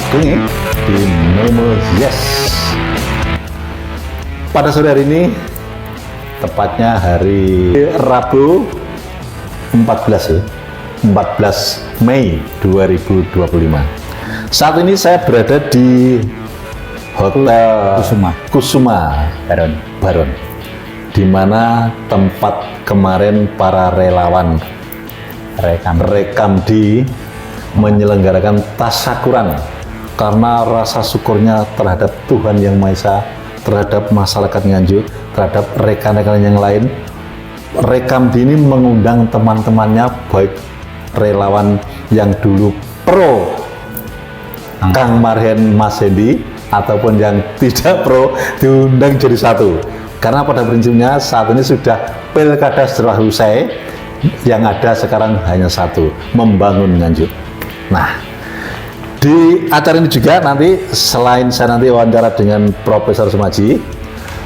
Kungi di Memo Yes. Pada sore hari ini, tepatnya hari Rabu 14 Mei 2025. Saat ini saya berada di Hotel Kusuma Baron, di mana tempat kemarin para relawan Rekamdi menyelenggarakan tasyakuran karena rasa syukurnya terhadap Tuhan Yang Maha Esa, terhadap masyarakat Nganjuk, terhadap rekan-rekan yang lain. Rekamdi ini mengundang teman-temannya, baik relawan yang dulu pro Kang Marhen Mas Hendy ataupun yang tidak pro, diundang jadi satu. Karena pada prinsipnya saat ini sudah pilkada setelah usai, yang ada sekarang hanya satu, membangun Nganjuk. Nah, di acara ini juga nanti selain saya nanti wawancara dengan Profesor Sumaji,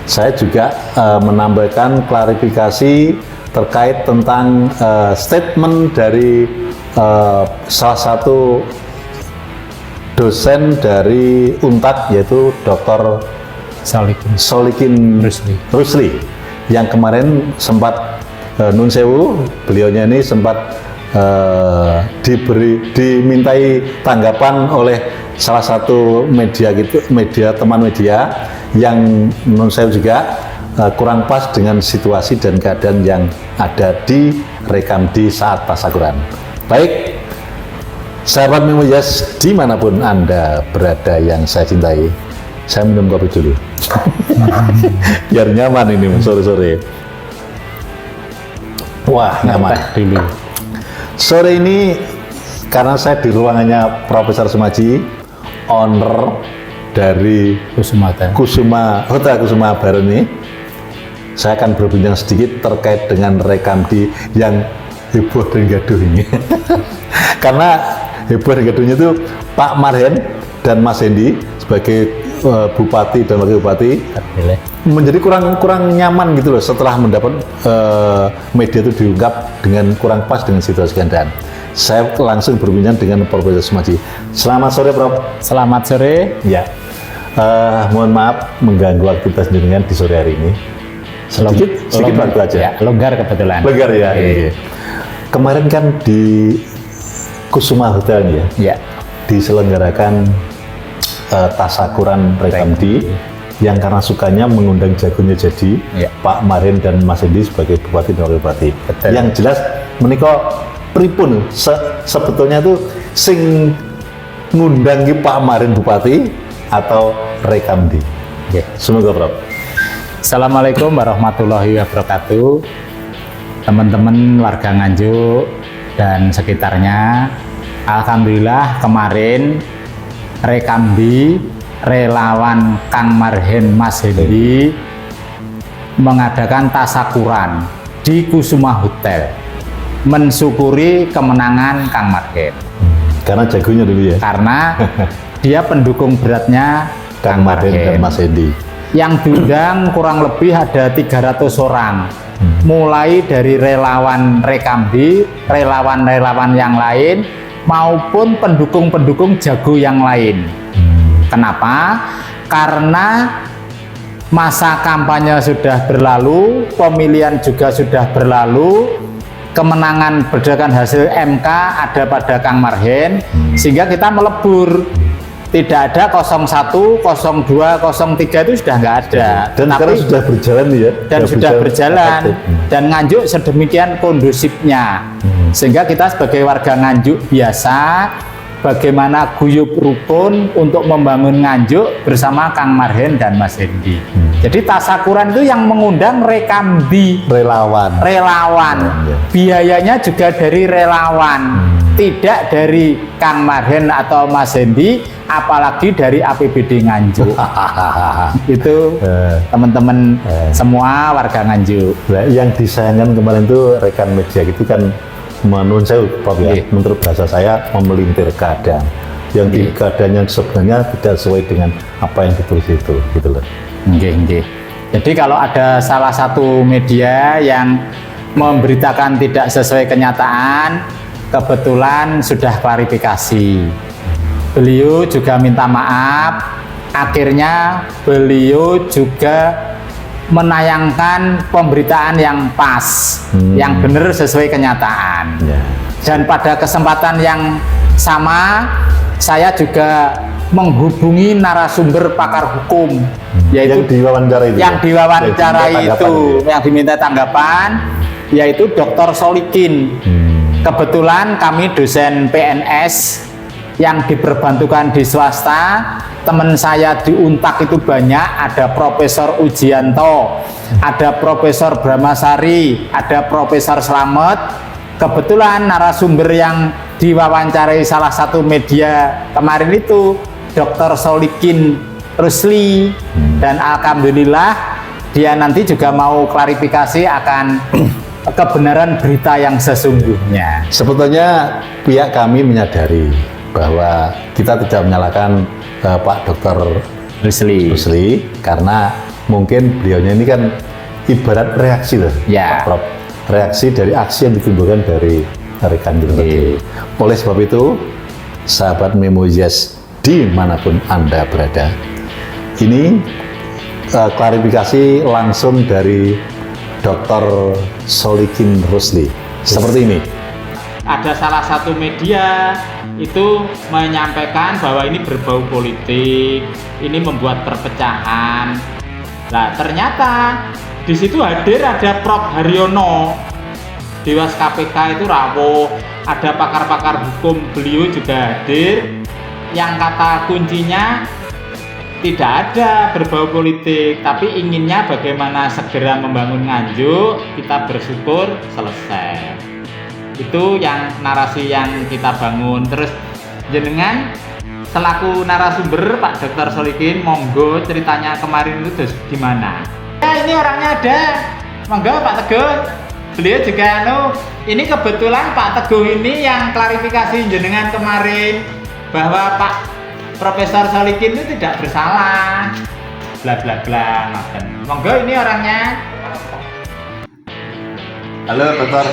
saya juga menambahkan klarifikasi terkait tentang statement dari salah satu dosen dari UNTAD, yaitu Dr. Solikin Rusli, yang kemarin sempat nun sewu, beliaunya ini sempat dimintai tanggapan oleh salah satu media teman media yang menurut saya juga kurang pas dengan situasi dan keadaan yang ada di Rekamdi saat tasyakuran. Baik, sahabat Memo Yes, dimanapun Anda berada yang saya cintai, saya minum kopi dulu biar nyaman ini sore-sore. Wah, nyaman dulu. Sore ini karena saya di ruangannya Profesor Sumaji, owner dari Hotel Kusuma Baron ini, saya akan berbincang sedikit terkait dengan Rekamdi yang heboh dan gaduh ini. Karena heboh dan gaduhnya itu Pak Marhen dan Mas Hendy sebagai bupati dan wakil bupati menjadi kurang nyaman gitu loh setelah mendapat media itu diungkap dengan kurang pas dengan situasi keadaan. Saya langsung berbincang dengan Profesor Sumaji. Selamat sore, Prof. Selamat sore. Ya, mohon maaf mengganggu aktivitas jenengan di sore hari ini. Sedikit waktu aja. Ya, longgar kebetulan. Longgar ya. Okay. Kemarin kan di Kusuma Hotel ya, diselenggarakan tasyakuran Rekamdi yang karena sukanya mengundang jagonya jadi Pak Marhen dan Mas Hendy sebagai bupati dan wakil bupati. Yang jelas menika pripun sebetulnya itu sing ngundang Pak Marhen bupati atau Rekamdi. Semoga, Prof. Assalamualaikum warahmatullahi wabarakatuh. Teman-teman warga Nganjuk dan sekitarnya, alhamdulillah kemarin Rekamdi, relawan Kang Marhen Mas Hendy mengadakan tasyakuran di Kusuma Hotel mensyukuri kemenangan Kang Marhen. Karena jagonya dulu ya? Karena dia pendukung beratnya Kang Marhen dan Mas Hendy. Yang diundang kurang lebih ada 300 orang. Mulai dari relawan Rekamdi, relawan-relawan yang lain, maupun pendukung-pendukung jago yang lain. Kenapa? Karena masa kampanye sudah berlalu, pemilihan juga sudah berlalu, kemenangan berdasarkan hasil MK ada pada Kang Marhen, sehingga kita melebur. Tidak ada 01, 02, 03 itu sudah nggak ada. Dan sekarang sudah berjalan ya? Dan sudah berjalan. Dan Nganjuk sedemikian kondusifnya. Sehingga kita sebagai warga Nganjuk biasa, bagaimana guyub rukun untuk membangun Nganjuk bersama Kang Marhen dan Mas Hendy. Jadi tasyakuran itu yang mengundang Rekamdi. Relawan. Biayanya juga dari relawan. Tidak dari Kang Marhen atau Mas Hendy, apalagi dari APBD Nganjuk. Itu teman-teman semua warga Nganjuk. Nah, yang disayangkan kemarin itu rekan media itu kan menurut saya, Prof, ya, menurut bahasa saya memelintir keadaan. Yang keadaannya sebenarnya tidak sesuai dengan apa yang ditulis itu, gitu loh. Jadi kalau ada salah satu media yang memberitakan tidak sesuai kenyataan, kebetulan sudah klarifikasi. beliau juga minta maaf. Akhirnya beliau juga menayangkan pemberitaan yang pas, yang benar sesuai kenyataan. Ya. Dan pada kesempatan yang sama, saya juga menghubungi narasumber pakar hukum, yaitu Yang diwawancara itu. yang ya? diwawancarai Yang diminta itu, tanggapan yang diminta tanggapan, yaitu Dr. Solikin. Kebetulan kami dosen PNS yang diperbantukan di swasta. Teman saya di Untak itu banyak, ada Profesor Ujianto, ada Profesor Brahmasari, ada Profesor Slamet. Kebetulan narasumber yang diwawancarai salah satu media kemarin itu Dr. Solikin Rusli, dan alhamdulillah dia nanti juga mau klarifikasi akan kebenaran berita yang sesungguhnya. Sebetulnya pihak kami menyadari bahwa kita tidak menyalahkan Pak Dr. Rusli karena mungkin beliaunya ini kan ibarat reaksi loh, Ya. Pak Prof. Reaksi dari aksi yang ditimbulkan dari rekan kita tadi. Oleh sebab itu, sahabat Memoias dimanapun Anda berada, ini klarifikasi langsung dari Dr. Solikin Rusli. Seperti ini. Ada salah satu media itu menyampaikan bahwa ini berbau politik, ini membuat perpecahan. Nah, ternyata di situ hadir ada Prof. Haryono, Dewas KPK itu rawuh, ada pakar-pakar hukum, beliau juga hadir. Yang kata kuncinya tidak ada berbau politik, tapi inginnya bagaimana segera membangun Nganjuk, kita bersyukur selesai. Itu yang narasi yang kita bangun. Terus jenengan selaku narasumber Pak Dr. Solikin, monggo ceritanya kemarin itu terus gimana? Ya, ini orangnya ada, monggo Pak Teguh. Beliau juga ini kebetulan Pak Teguh ini yang klarifikasi jenengan kemarin bahwa Pak Profesor Solikin itu tidak bersalah, bla bla bla. Monggo ini orangnya. Halo Dokter.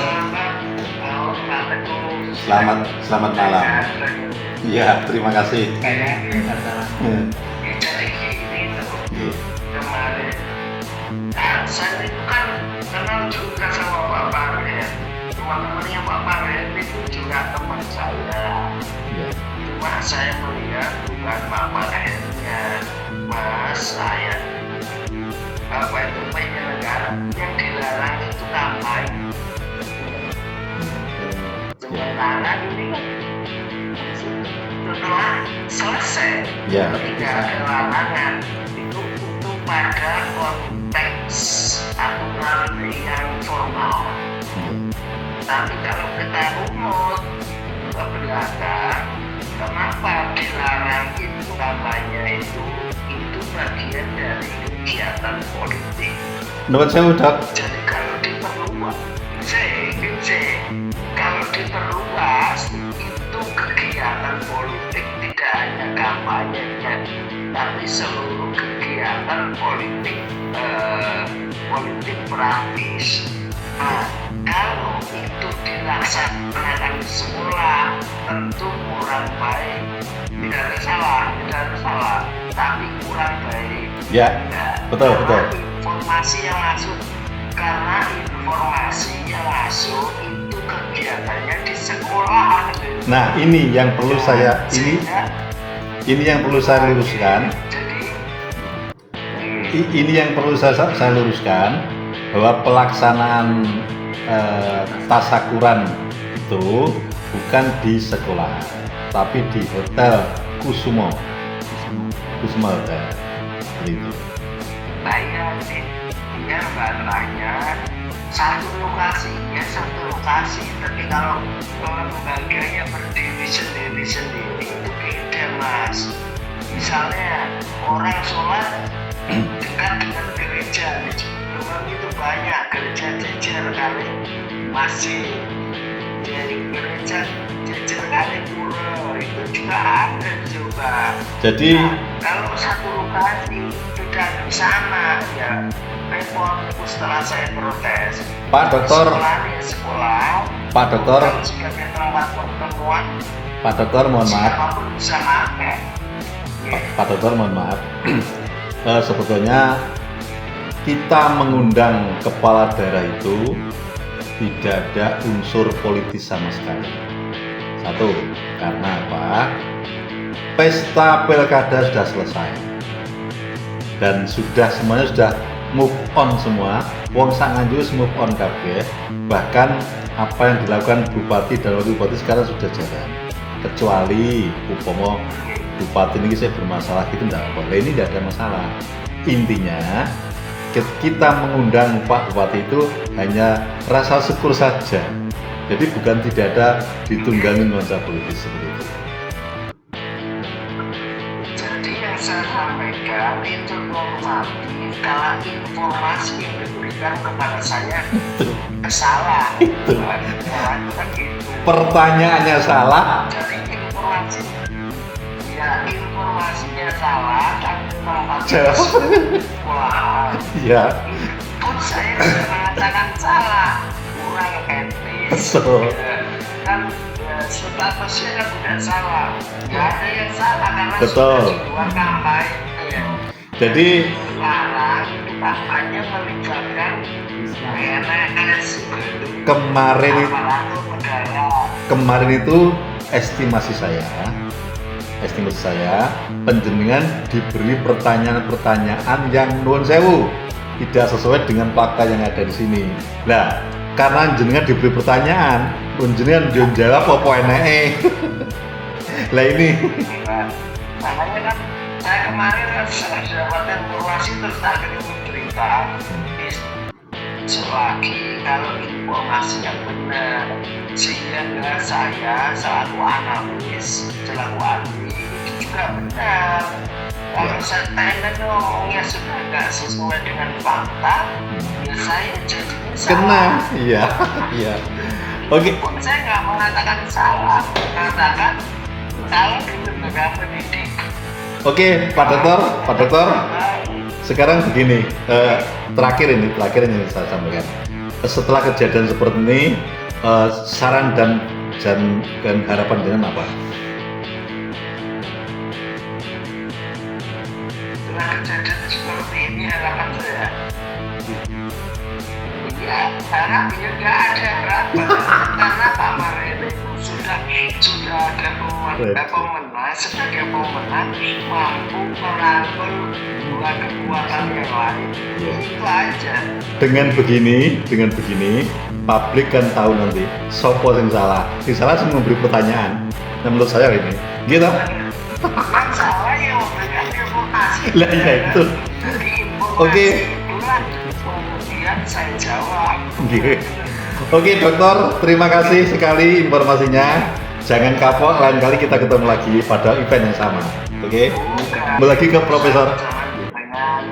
Selamat malam. Iya, terima kasih. Jadi gini tuh, kemarin saya itu kan kenal juga sama Pak Parel. Teman-temannya Pak Parel itu juga teman saya. Cuma saya melihat bukan Pak Parelnya, Mas, saya apa itu penyelenggara yang dilarang itu kampanye. Sementara ini kan setelah selesai ketika ada larangan itu untuk pada konteks aturan yang formal. Tapi kalau kita runut ke belakang, kenapa dilarang itu kampanye itu bagian dari kegiatan politik. Menurut saya udah. Jadi kalau diperluas, kalau diperluas itu kegiatan politik tidak hanya kampanyenya, tapi seluruh kegiatan politik praktis. Nah, kalau itu dilaksanakan di sekolah tentu kurang baik. Tidak ada salah, tapi kurang baik. Ya, betul. Informasi yang masuk itu kegiatannya di sekolah. Nah, ini yang perlu saya luruskan. Ini yang perlu saya luruskan bahwa pelaksanaan tasakuran itu bukan di sekolah, tapi di Hotel Kusumo Hotel. Itu. Saya tinggal barangnya satu lokasi, tapi kalau lembaganya berdiri sendiri itu beda, Mas. Misalnya orang sholat dekat dengan gereja, memang itu banyak gereja jejer kali masjid, jadi gereja jejer kali pura itu juga ada coba. Jadi kalau satu lokasi sudah di sana ya repot setelah saya protes. Pak Dokter, sekolah Pak Dokter, Bukan sebagai tempat pertemuan Pak Dokter mohon maaf. siapapun bisa pakai. Pak Dokter mohon maaf. Sebetulnya kita mengundang kepala daerah itu tidak ada unsur politis sama sekali. Satu, karena apa? Pesta pilkada sudah selesai dan semuanya sudah move on semua. Wong sak Nganjuk move on kabeh. Bahkan apa yang dilakukan bupati dan wakil bupati sekarang sudah jalan. Kecuali umpama bupati ini saya bermasalah gitu enggak apa. Ini tidak ada masalah. Intinya kita mengundang Pak Bupati itu hanya rasa syukur saja. Jadi bukan tidak ada ditunggangin nuansa politis seperti itu. Jadi yang saya sampaikan itu normatif kalau informasi yang diberikan kepada saya salah. Bukan gitu. Pertanyaannya salah. Jadi informasinya salah dan Jawab. wah, Ya, pun saya bisa mengatakan salah, kurang etis. betul. Kan statusnya kan tidak salah, nggak ada yang salah karena Betul. sudah di luar kampanye. Jadi Larang itu kampanye melibatkan PNS, kemarin aparatur negara. kemarin itu estimasi saya penjenengan diberi pertanyaan-pertanyaan yang nuwun sewu tidak sesuai dengan fakta yang ada di sini. Nah, karena jenengan diberi pertanyaan, jenengan jawab apa enake. Lah ini Makanya kan saya kemarin kan saya dapat informasi terus akhirnya berita selagi kalau informasi yang benar sehingga saya selaku analis selaku ahli itu juga benar. Kalau saya ngomongnya sudah nggak sesuai dengan fakta, ya saya jadinya salah. kena, iya, iya. Oke, Pun saya nggak mengatakan salah, mengatakan kalau di lembaga pendidik. oke, Pak Dokter. Sekarang begini, terakhir ini saya sampaikan. Setelah kejadian seperti ini, saran dan harapan dengan apa? Setelah kejadian seperti ini harapan saya, ya harapnya nggak ada harapan karena Pak Marini sudah ada pemenang sebagai pemenang mampu merangkul dua kekuatan yang lain. Itu aja. Dengan begini, publik kan tahu nanti sopo yang salah. Yang salah sih memberi pertanyaan. Nah, menurut saya ini, gitu. Yang salah yang memberikan informasi. Lah ya itu. Jadi informasi Oke. itulah kemudian saya jawab. Gitu. Oke, Dokter, terima kasih sekali informasinya. Jangan kapok, lain kali kita ketemu lagi pada event yang sama. Oke. Kembali lagi ke Profesor. Dengan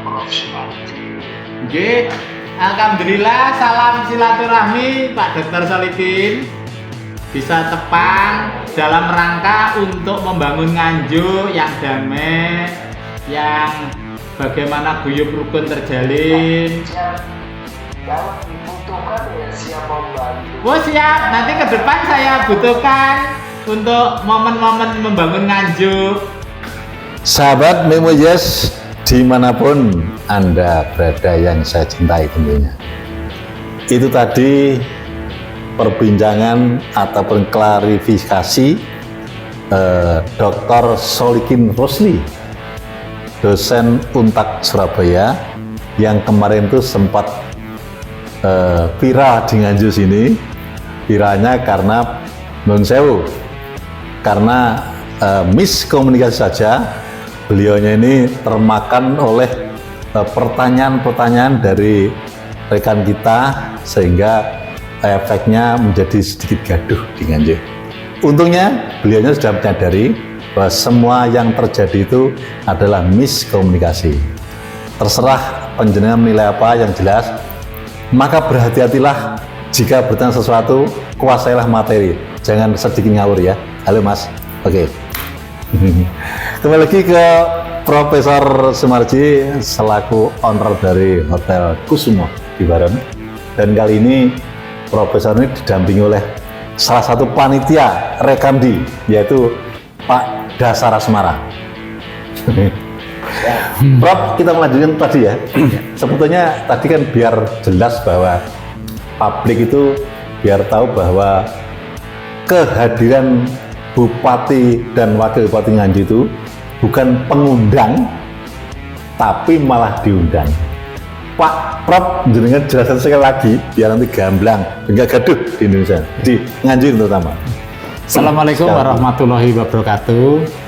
Prof. Sumarji. Oke, alhamdulillah salam silaturahmi Pak Dr. Solikin bisa tepang dalam rangka untuk membangun Nganjuk yang damai, yang bagaimana guyub rukun terjalin. Kalau dibutuhkan ya siap membantu. Oh siap, nanti ke depan saya butuhkan untuk momen-momen membangun Nganjuk. Sahabat Memojes, dimanapun Anda berada yang saya cintai tentunya. Itu tadi perbincangan ataupun klarifikasi Dr. Solikin Rosli, dosen Untak Surabaya, yang kemarin itu sempat viral di Nganjuk sini. Viralnya karena Nun Sewu, karena miskomunikasi saja. Beliaunya ini termakan oleh pertanyaan-pertanyaan dari rekan kita sehingga efeknya menjadi sedikit gaduh di Nganjuk. Untungnya beliaunya sudah menyadari bahwa semua yang terjadi itu adalah miskomunikasi. Terserah panjenengan menilai apa, yang jelas maka berhati-hatilah jika bertanya sesuatu, kuasailah materi, jangan sedikit ngawur ya. Halo Mas, oke. Kembali lagi ke Profesor Sumarji selaku owner dari Hotel Kusumo di Baron. Dan kali ini Profesor ini didampingi oleh salah satu panitia Rekamdi, yaitu Pak Dasar Asmara. Prof, kita melanjutkan tadi ya. Sebetulnya tadi kan biar jelas bahwa publik itu biar tahu bahwa kehadiran Bupati dan Wakil Bupati Nganjuk itu bukan pengundang, tapi malah diundang. Pak Prof, jenengan jelaskan sekali lagi biar nanti gamblang, enggak gaduh di Indonesia, di Nganjuk terutama. Assalamualaikum warahmatullahi wabarakatuh.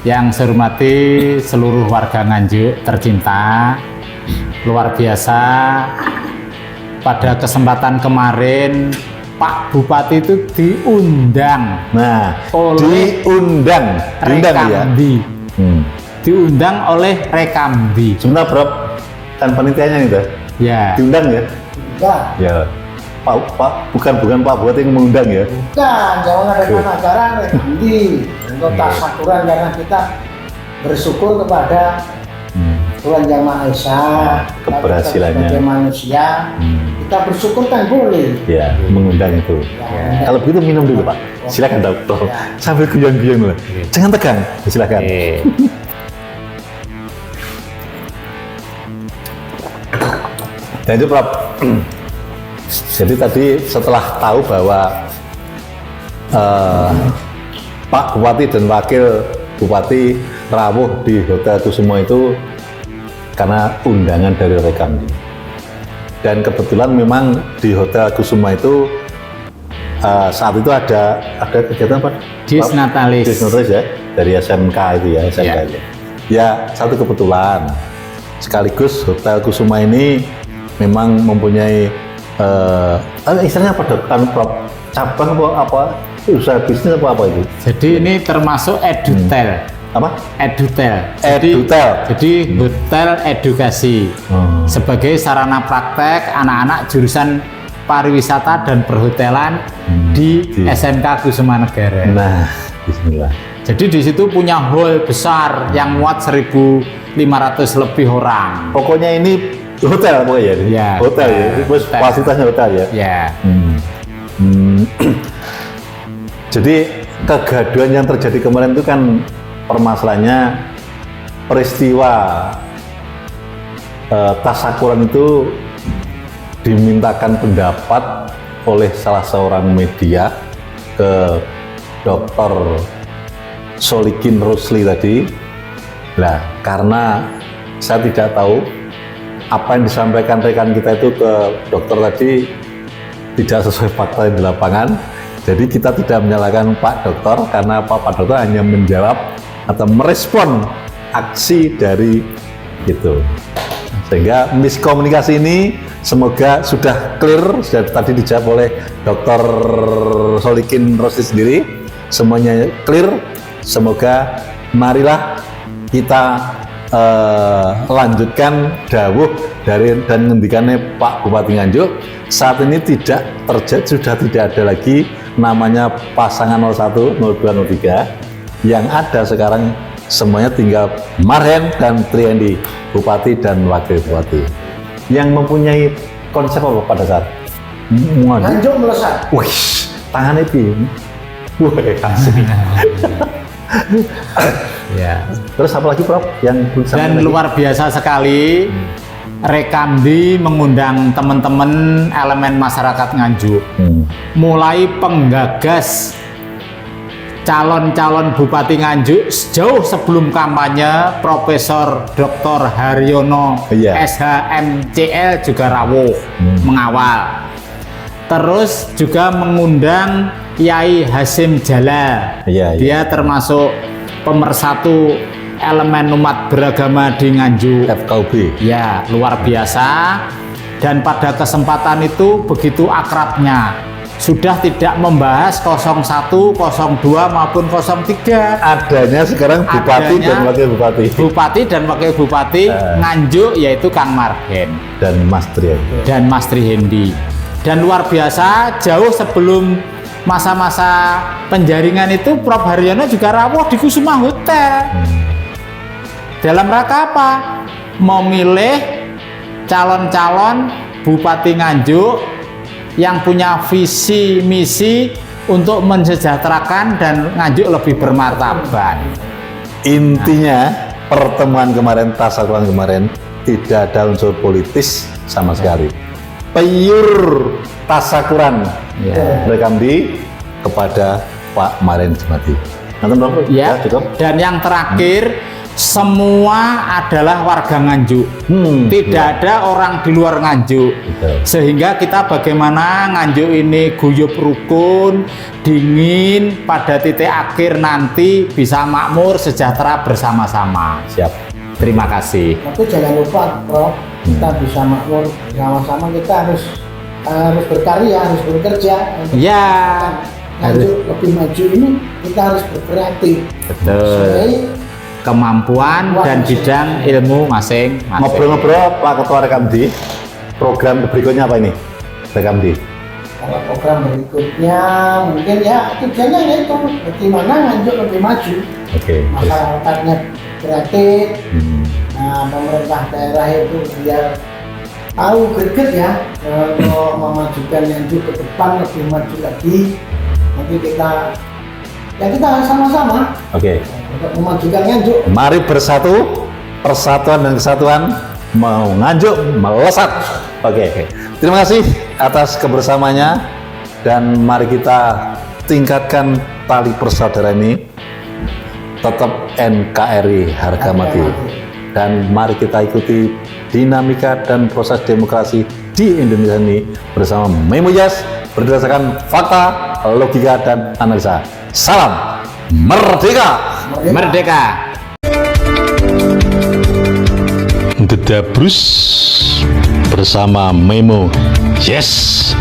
Yang saya hormati seluruh warga Nganjuk tercinta, luar biasa. Pada kesempatan kemarin Pak Bupati itu diundang. Nah, oleh diundang ya. Diundang oleh Rekamdi. Sebentar Prof, kan panitianya nih tuh. Ya. Diundang ya? Enggak. Ya. Pak, bukan Pak Bupati yang mengundang ya? Bukan, jangan ada acara Rekamdi untuk tasyakuran karena kita bersyukur kepada Tuhan Yang Maha Esa, keberhasilannya sebagai manusia, kita bersyukur kan boleh. Ya, mengundang itu. Ya. Kalau begitu minum dulu Pak. Silakan dokter. Sambil guyang-guyang dulu. Jangan tegang. Silakan. Dan itu Prof. Jadi tadi setelah tahu bahwa Pak Bupati dan Wakil Bupati rawuh di Hotel Kusuma itu karena undangan dari Rekamdi. Dan kebetulan memang di Hotel Kusuma itu saat itu ada kegiatan apa? Dies Natalis. Dies Natalis ya, dari SMK itu ya, SMK itu. Ya, satu kebetulan. Sekaligus Hotel Kusuma ini memang mempunyai istilahnya apa dok? Cabang apa? Usaha bisnis apa itu? Jadi ini termasuk edutel. Apa? Edutel. Jadi hotel edukasi sebagai sarana praktek anak-anak jurusan pariwisata dan perhotelan di SMK Kusuma Negara. Nah, bismillah. Jadi di situ punya hall besar yang muat 1.500 lebih orang. Pokoknya ini hotel pokoknya ya. Hotel ya. Fasilitasnya hotel ya. Ya. Jadi kegaduhan yang terjadi kemarin itu kan permasalahannya peristiwa tasyakuran itu dimintakan pendapat oleh salah seorang media ke Dr. Solikin Rusli tadi. Nah, karena saya tidak tahu apa yang disampaikan rekan kita itu ke dokter tadi tidak sesuai fakta di lapangan. Jadi kita tidak menyalahkan Pak Dokter karena Pak Dokter hanya menjawab atau merespon aksi dari itu. Sehingga miskomunikasi ini semoga sudah clear, sudah tadi dijawab oleh Dr. Solikin Rusli sendiri, semuanya clear. Semoga marilah kita lanjutkan dawuh dari dan ngendikannya Pak Bupati Nganjuk. Saat ini tidak terjadi, sudah tidak ada lagi namanya pasangan 01, 02, 03. Yang ada sekarang semuanya tinggal Marhen dan Triendi, Bupati dan Wakil Bupati. Yang mempunyai konsep apa pada saat Nganjuk melesat. wih, tangannya ini. Wah, asli. Ya. Terus apa lagi Prof? Yang Dan luar biasa sekali, Rekamdi mengundang teman-teman elemen masyarakat Nganjuk, mulai penggagas calon-calon Bupati Nganjuk jauh sebelum kampanye. Profesor Dr. Haryono SHMCL juga rawuh mengawal. Terus juga mengundang Kiai Hasyim Jalal. Dia termasuk pemersatu elemen umat beragama di Nganjuk. FKUB. Ya, luar biasa. Dan pada kesempatan itu begitu akrabnya, sudah tidak membahas 01, 02 maupun 03. Adanya sekarang Bupati dan Wakil Bupati. Bupati dan Wakil Bupati Nganjuk, yaitu Kang Marhen dan Mas Triendi. Dan Mas Triendi. Dan luar biasa, jauh sebelum masa-masa penjaringan itu Prof. Haryono juga rawuh di Kusuma Hotel. Dalam rangka apa? Memilih calon-calon Bupati Nganjuk yang punya visi misi untuk mensejahterakan dan Nganjuk lebih bermartabat. Intinya pertemuan kemarin, tasyakuran kemarin tidak ada unsur politis sama sekali. Pure tasyakuran Ya. Rekamdi kepada Pak Marin Jemati. Nonton dong, Ya, cukup. dan yang terakhir semua adalah warga Nganjuk. Tidak ada orang di luar Nganjuk. Betul. Sehingga kita bagaimana Nganjuk ini guyup rukun, dingin, pada titik akhir nanti bisa makmur sejahtera bersama-sama. Siap. Terima kasih. Tapi jangan lupa, Prof, kita bisa makmur bersama-sama, kita harus berkarya, harus bekerja. Ya, Nganjuk lebih maju ini kita harus berkreatif. betul. Sesuai Kemampuan dan bidang ilmu masing-masing. Ngobrol-ngobrol Pak Ketua Rekamdi, program berikutnya apa ini? Rekamdi. kalau program berikutnya mungkin ya tujuannya itu bagaimana Nganjuk lebih maju, Oke. masyarakatnya kreatif, nah pemerintah daerah itu biar tahu greget ya untuk memajukan Nganjuk ke depan lebih maju lagi. Nanti kita sama-sama Oke. untuk memajukan Nganjuk. Mari bersatu, persatuan dan kesatuan mau Nganjuk melesat. Oke. Terima kasih atas kebersamaannya dan mari kita tingkatkan tali persaudaraan ini. Tetap NKRI harga mati. Dan mari kita ikuti dinamika dan proses demokrasi di Indonesia ini bersama Memoyas berdasarkan fakta, logika dan analisa. Salam merdeka. Merdeka. Gedabrus bersama Memo. Yes.